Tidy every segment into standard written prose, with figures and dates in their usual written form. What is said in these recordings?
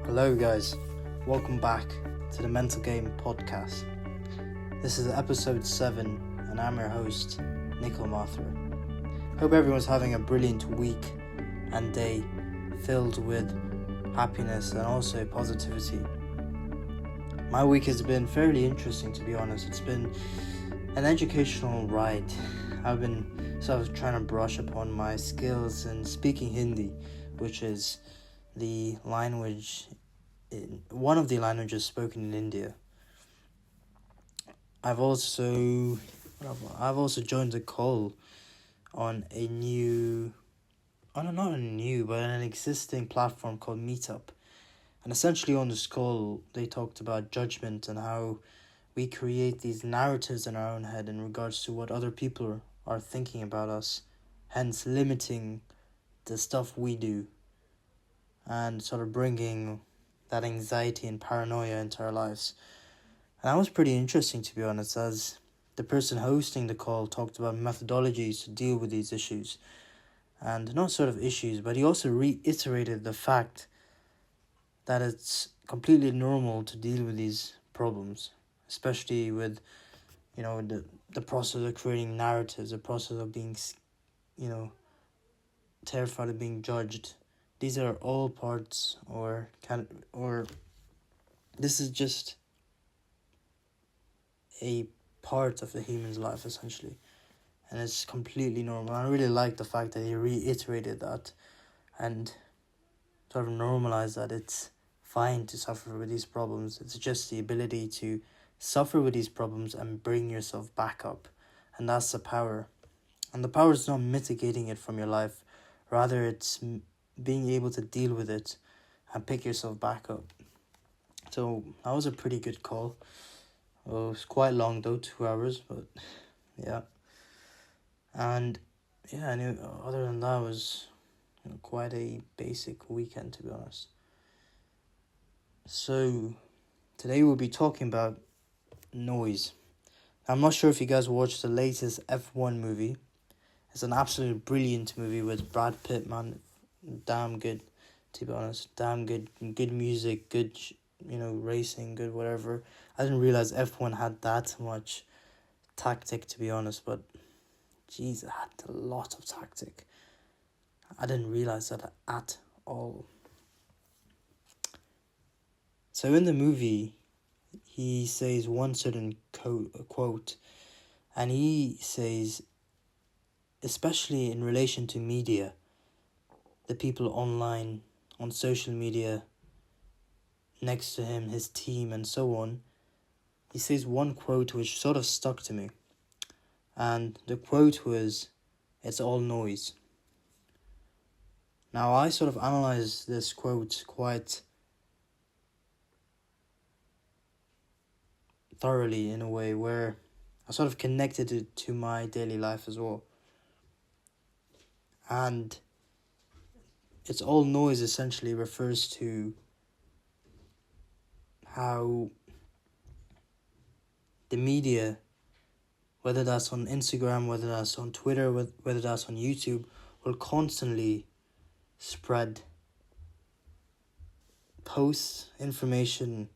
Hello, guys. Welcome back to the Mental Game Podcast. This is episode 7, and I'm your host, Nikhil Mathur. Hope everyone's having a brilliant week and day filled with happiness and also positivity. My week has been fairly interesting, to be honest. It's been an educational ride. I've been sort of trying to brush upon my skills in speaking Hindi, which is the language, one of the languages spoken in India. I've also joined a call on not a new, but an existing platform called Meetup. And essentially on this call, they talked about judgment and how we create these narratives in our own head in regards to what other people are thinking about us, hence limiting the stuff we do and sort of bringing that anxiety and paranoia into our lives. And that was pretty interesting, to be honest, as the person hosting the call talked about methodologies to deal with these issues. And not sort of issues, but he also reiterated the fact that it's completely normal to deal with these problems, especially with, the process of creating narratives, the process of being, terrified of being judged. These are all parts, or this is just a part of the human's life, essentially. And it's completely normal. I really like the fact that he reiterated that and sort of normalized that it's fine to suffer with these problems. It's just the ability to suffer with these problems and bring yourself back up. And that's the power. And the power is not mitigating it from your life. Rather, it's being able to deal with it and pick yourself back up. So that was a pretty good call. It was quite long though, 2 hours, but yeah. And yeah, I knew other than that was quite a basic weekend, to be honest. So today we'll be talking about noise. I'm not sure if you guys watched the latest F1 movie. It's an absolutely brilliant movie with Brad Pitt, man. Damn good, to be honest. Damn good. Good music, good, racing, good whatever. I didn't realize F1 had that much tactic, to be honest, but jeez, it had a lot of tactic. I didn't realize that at all. So in the movie, he says one certain quote, and he says, especially in relation to media, the people online, on social media, next to him, his team, and so on, he says one quote which sort of stuck to me. And the quote was, "It's all noise." Now, I sort of analysed this quote quite thoroughly in a way where I sort of connected it to my daily life as well. And "it's all noise" essentially refers to how the media, whether that's on Instagram, whether that's on Twitter, whether that's on YouTube, will constantly spread posts, information,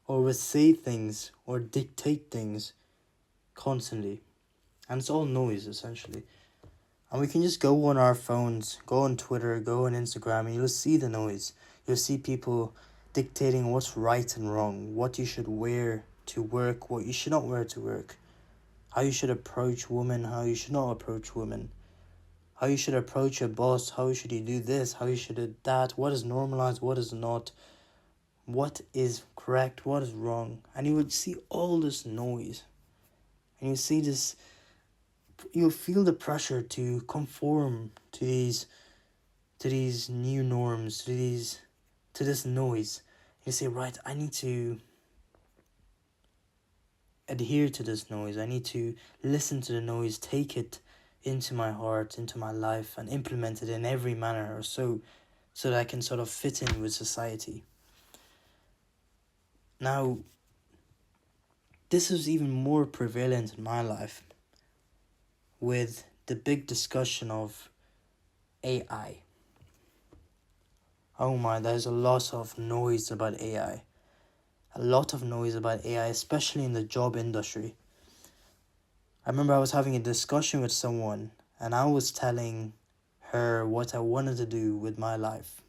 or will say things or dictate things constantly. And it's all noise, essentially. And we can just go on our phones, go on Twitter, go on Instagram, and you'll see the noise. You'll see people dictating what's right and wrong, what you should wear to work, what you should not wear to work, how you should approach women, how you should not approach women, how you should approach your boss, how should you do this, how you should do that, what is normalized, what is not, what is correct, what is wrong. And you would see all this noise. And you see this, you'll feel the pressure to conform to these new norms, to this noise. You say, right, I need to adhere to this noise. I need to listen to the noise, take it into my heart, into my life, and implement it in every manner or so that I can sort of fit in with society. Now, this is even more prevalent in my life with the big discussion of AI. Oh my, there's a lot of noise about AI. A lot of noise about AI, especially in the job industry. I remember I was having a discussion with someone and I was telling her what I wanted to do with my life.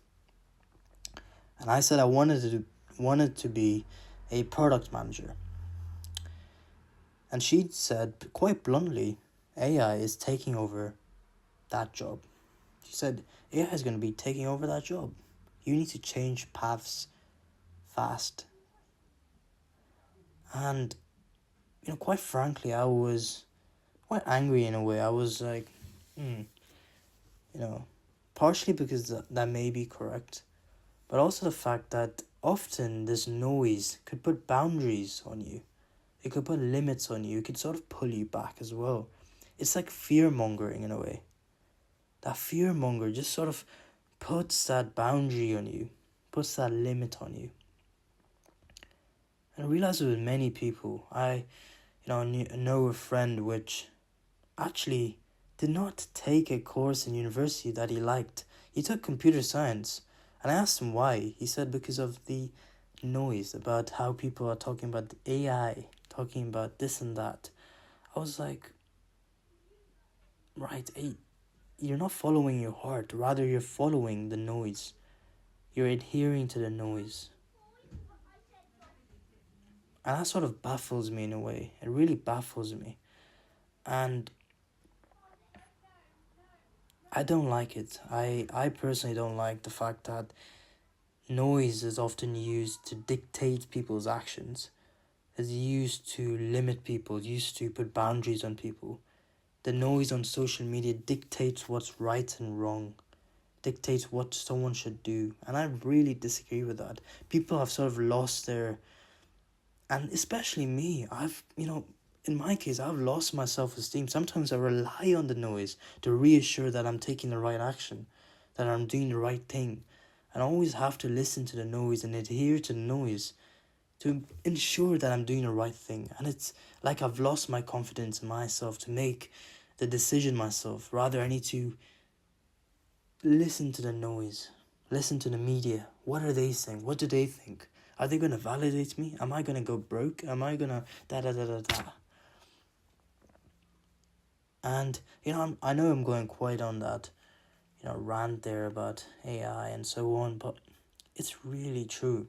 And I said I wanted to be a product manager. And she said quite bluntly, AI is taking over that job. She said, AI is going to be taking over that job. You need to change paths fast. And, quite frankly, I was quite angry in a way. I was like, partially because that may be correct, but also the fact that often this noise could put boundaries on you. It could put limits on you. It could sort of pull you back as well. It's like fear-mongering in a way. That fear-monger just sort of puts that boundary on you, puts that limit on you. And I realize with many people, I know a friend which actually did not take a course in university that he liked. He took computer science. And I asked him why. He said because of the noise about how people are talking about AI, talking about this and that. I was like, right, hey, you're not following your heart. Rather, you're following the noise. You're adhering to the noise. And that sort of baffles me in a way. It really baffles me. And I don't like it. I personally don't like the fact that noise is often used to dictate people's actions. Is used to limit people, used to put boundaries on people. The noise on social media dictates what's right and wrong, dictates what someone should do. And I really disagree with that. People have sort of lost their, and especially me, in my case, I've lost my self-esteem. Sometimes I rely on the noise to reassure that I'm taking the right action, that I'm doing the right thing. And I always have to listen to the noise and adhere to the noise to ensure that I'm doing the right thing. And it's like I've lost my confidence in myself to make the decision myself. Rather, I need to listen to the noise, listen to the media. What are they saying? What do they think? Are they going to validate me? Am I going to go broke? Am I going to da-da-da-da-da? And, I know I'm going quite on that, rant there about AI and so on, but it's really true.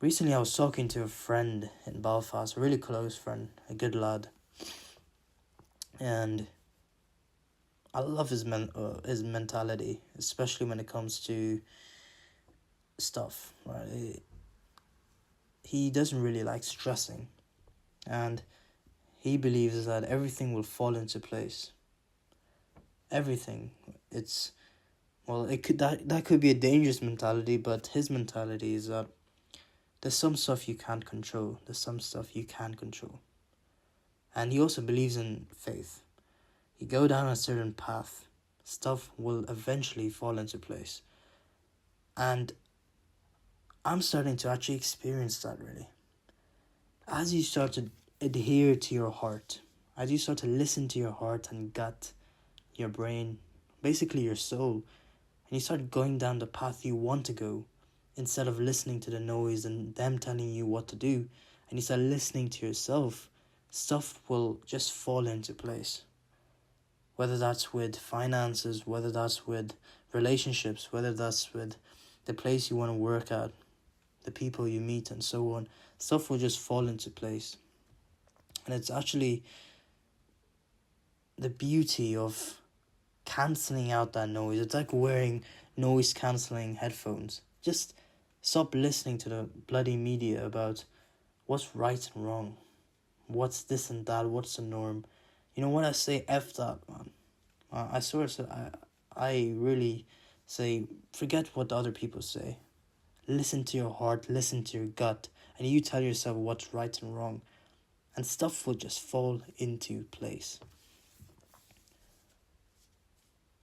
Recently, I was talking to a friend in Belfast, a really close friend, a good lad, and I love his mentality, especially when it comes to stuff. Right, he doesn't really like stressing, and he believes that everything will fall into place. Everything, it could that could be a dangerous mentality, but his mentality is that there's some stuff you can't control. There's some stuff you can control. And he also believes in faith. You go down a certain path, stuff will eventually fall into place. And I'm starting to actually experience that, really. As you start to adhere to your heart, as you start to listen to your heart and gut, your brain, basically your soul, and you start going down the path you want to go, instead of listening to the noise and them telling you what to do, and you start listening to yourself, stuff will just fall into place. Whether that's with finances, whether that's with relationships, whether that's with the place you want to work at, the people you meet and so on, stuff will just fall into place. And it's actually the beauty of cancelling out that noise. It's like wearing noise cancelling headphones. Just stop listening to the bloody media about what's right and wrong, what's this and that, what's the norm. You know what I say? F that, man. I really say, forget what other people say. Listen to your heart, listen to your gut, and you tell yourself what's right and wrong, and stuff will just fall into place.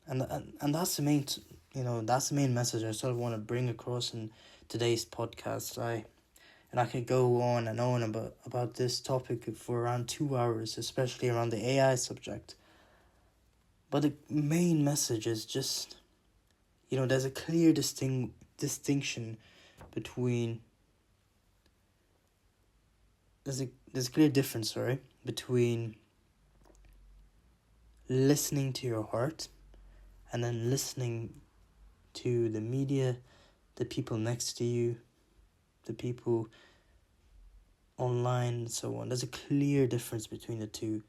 And that's the main, that's the main message I sort of want to bring across in today's podcast. I could go on and on about this topic for around 2 hours, especially around the AI subject. But the main message is just there's a clear distinction between there's a clear difference, between listening to your heart and then listening to the media, the people next to you, the people online, and so on. There's a clear difference between the two.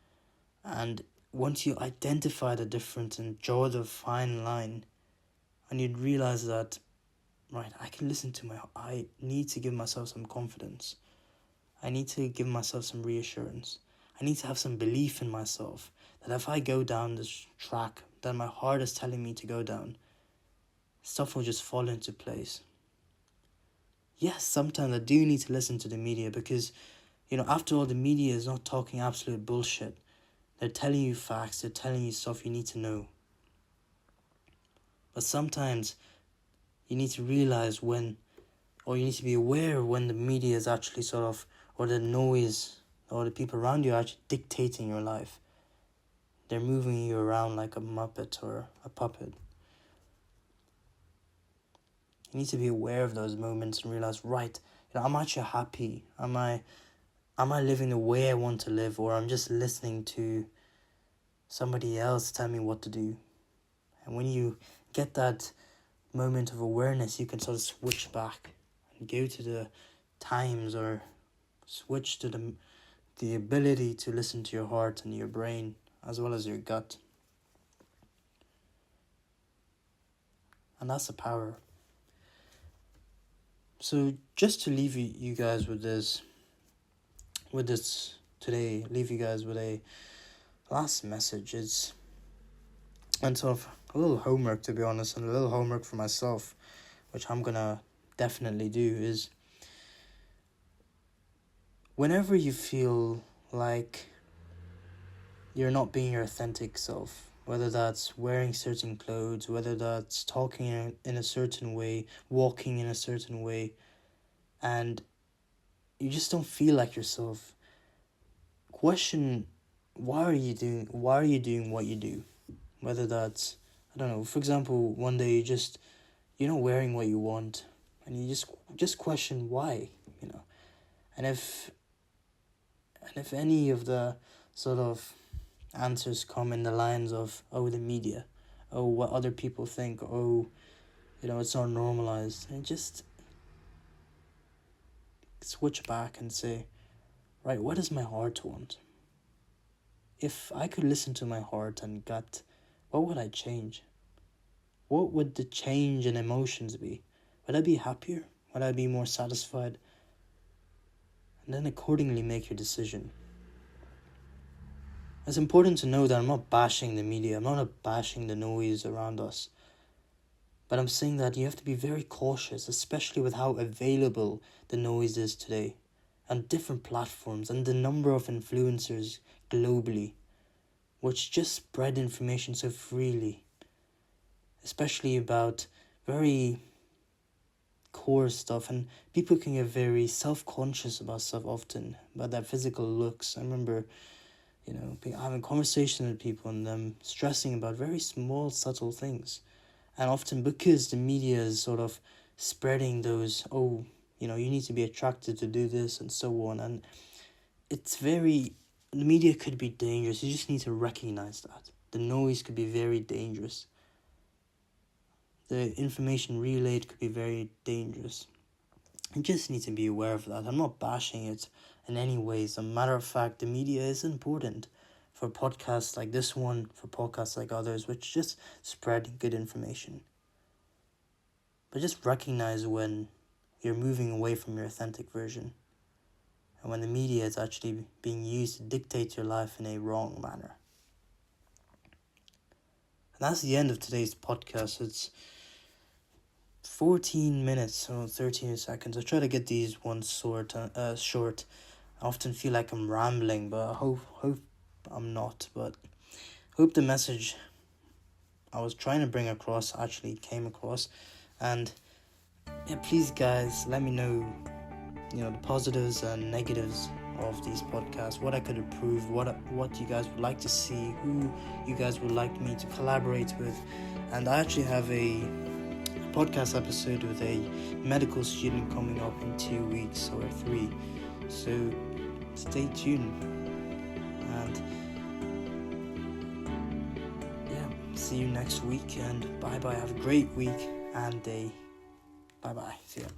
And once you identify the difference and draw the fine line, and you'd realize that, right, I need to give myself some confidence. I need to give myself some reassurance. I need to have some belief in myself that if I go down this track that my heart is telling me to go down, stuff will just fall into place. Yes, sometimes I do need to listen to the media because, after all, the media is not talking absolute bullshit. They're telling you facts, they're telling you stuff you need to know. But sometimes you need to realize you need to be aware when the media is actually or the noise, or the people around you are actually dictating your life. They're moving you around like a muppet or a puppet. You need to be aware of those moments and realize, right, I'm actually happy. Am I living the way I want to live, or I'm just listening to somebody else tell me what to do? And when you get that moment of awareness, you can sort of switch back and go to the times, or switch to the ability to listen to your heart and your brain as well as your gut. And that's the power. So just to leave you guys with this today, leave you guys with a last message. It's and sort of a little homework, to be honest, and a little homework for myself, which I'm gonna definitely do, is whenever you feel like you're not being your authentic self, whether that's wearing certain clothes, whether that's talking in a certain way, walking in a certain way, and you just don't feel like yourself, question why are you doing what you do? Whether that's, I don't know, for example, one day you're not wearing what you want, and you just question why, and if any of the sort of answers come in the lines of, the media, what other people think, it's not normalized, and just switch back and say, right, what does my heart want? If I could listen to my heart and gut, what would I change? What would the change in emotions be? Would I be happier? Would I be more satisfied? And then accordingly make your decision. It's important to know that I'm not bashing the media. I'm not bashing the noise around us. But I'm saying that you have to be very cautious, especially with how available the noise is today, on different platforms, and the number of influencers globally, which just spread information so freely, especially about very core stuff, and people can get very self-conscious about stuff often, about their physical looks. I remember, having conversations with people and them stressing about very small, subtle things. And often because the media is sort of spreading those, you need to be attracted to do this and so on. And the media could be dangerous. You just need to recognize that. The noise could be very dangerous. The information relayed could be very dangerous. You just need to be aware of that. I'm not bashing it in any way. As a matter of fact, the media is important for podcasts like this one, for podcasts like others, which just spread good information. But just recognize when you're moving away from your authentic version, and when the media is actually being used to dictate your life in a wrong manner. And that's the end of today's podcast. It's 14 minutes or 13 seconds. I try to get these ones short. I often feel like I'm rambling, but I hope I'm not. But hope the message I was trying to bring across actually came across. And please guys, let me know, the positives and negatives of these podcasts, what I could improve, what you guys would like to see, who you guys would like me to collaborate with. And I actually have a podcast episode with a medical student coming up in 2 weeks or 3. So stay tuned. And yeah, see you next week. And bye bye. Have a great week and day. Bye bye. See ya.